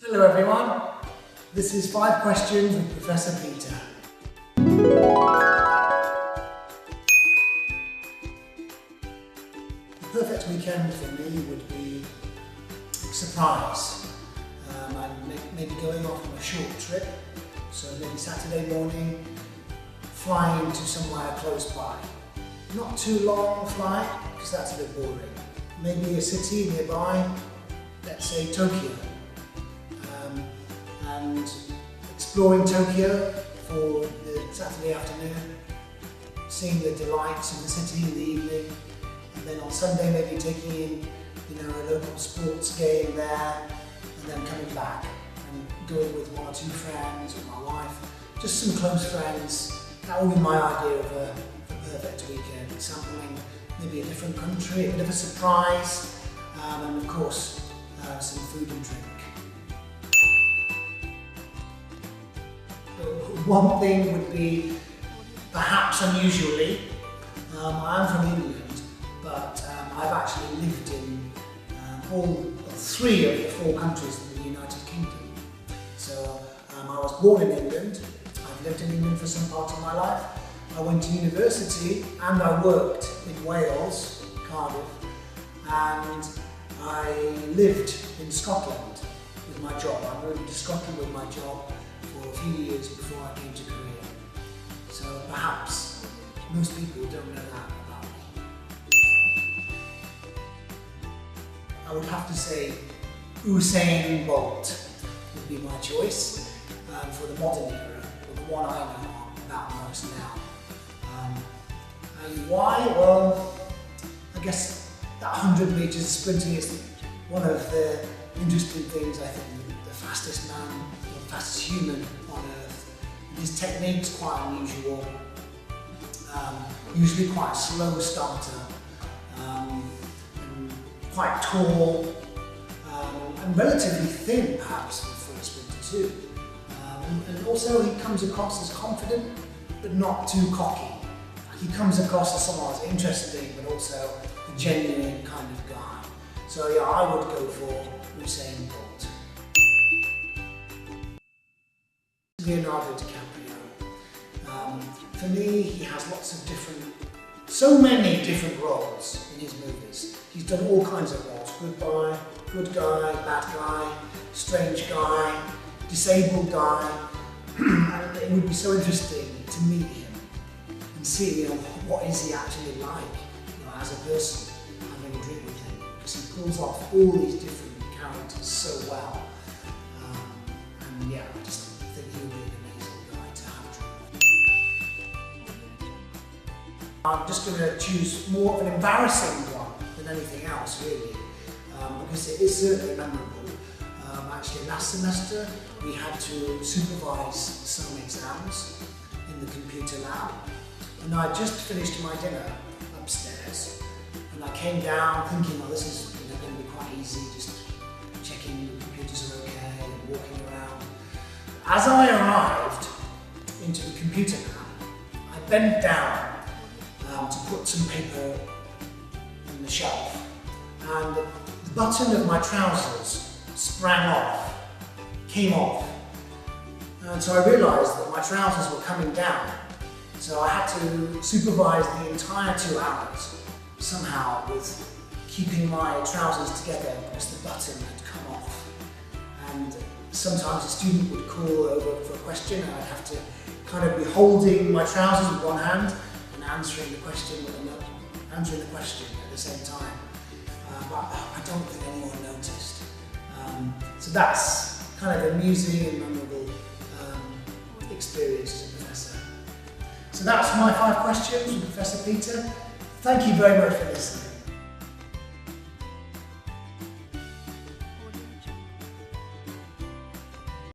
Hello everyone, this is 5 questions with Professor Peter. The perfect weekend for me would be a surprise. I'm maybe going off on a short trip, so maybe Saturday morning, flying to somewhere close by. Not too long flight, because that's a bit boring. Maybe a city nearby, let's say Tokyo. And exploring Tokyo for the Saturday afternoon, seeing the delights of the city in the evening, and then on Sunday maybe taking in a local sports game there, and then coming back and going with 1 or 2 friends or my wife, just some close friends. That would be my idea of a perfect weekend, sampling maybe a different country, a bit of a surprise, and of course some food and drink. One thing would be, perhaps unusually, I'm from England, but I've actually lived in all 3 of the 4 countries in the United Kingdom. So I was born in England, I've lived in England for some part of my life, I went to university and I worked in Wales, Cardiff, and I lived in Scotland with my job. I moved to Scotland with my job for a few years before I came to Korea. So perhaps most people don't know that about me. I would have to say Usain Bolt would be my choice for the modern era, or the one I know about most now. And why? Well, I guess that 100 metres sprinting is one of the interesting things, I think. The fastest man, the fastest human on earth. His technique's quite unusual, usually quite a slow starter, and quite tall, and relatively thin perhaps for a sprinter too. And also he comes across as confident, but not too cocky. He comes across as someone who's interesting, but also a genuine kind of guy. So yeah, I would go for Usain Bolt. Leonardo DiCaprio. For me, he has lots of so many different roles in his movies. He's done all kinds of roles: good guy, bad guy, strange guy, disabled guy. And it would be so interesting to meet him and see, what is he actually like, as a person, having a drink with him, because he pulls off all these different characters so well. And yeah, I just think he would be an amazing guy to have a drink with. I'm just going to choose more of an embarrassing one than anything else, really, because it is certainly memorable. Actually, last semester we had to supervise some exams in the computer lab, and I just finished my dinner upstairs, and I came down thinking, this is going to be quite easy, just checking the computers are okay and walking around. As I arrived into the computer lab, I bent down to put some paper on the shelf, and the button of my trousers came off, and so I realised that my trousers were coming down. So I had to supervise the entire 2 hours somehow with keeping my trousers together because the button had come off. And sometimes a student would call over for a question and I'd have to kind of be holding my trousers with one hand and answering the question with another, answering the question at the same time. But I don't think anyone noticed. So that's kind of amusing and memorable experience as a professor. So that's my 5 questions with Professor Peter. Thank you very much for listening.